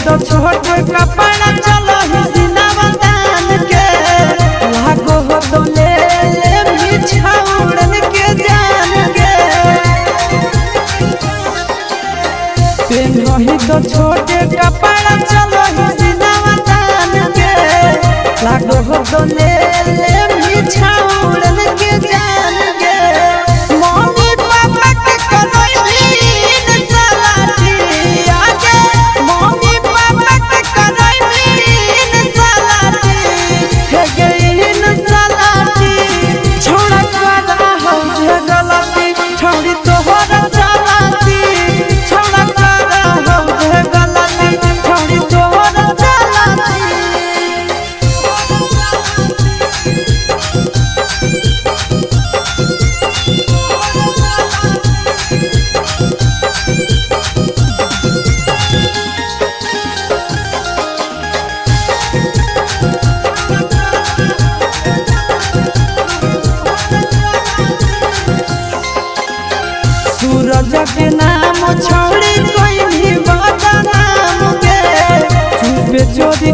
तो छोटे कपड़ा चलो ही सिनेमा तान के लागो हो तो ले ले बिछाउड़न के जान के पेन रही तो छोटे कपड़ा चलो ही सिनेमा तान के लागो हो तो ले ले बिछाउड़न के जान के मम्मी पापा के करोईन सलाटी आगे मम्मी सूरज के नाम छोड़ी कोई भी बदनाम के चुप चोरी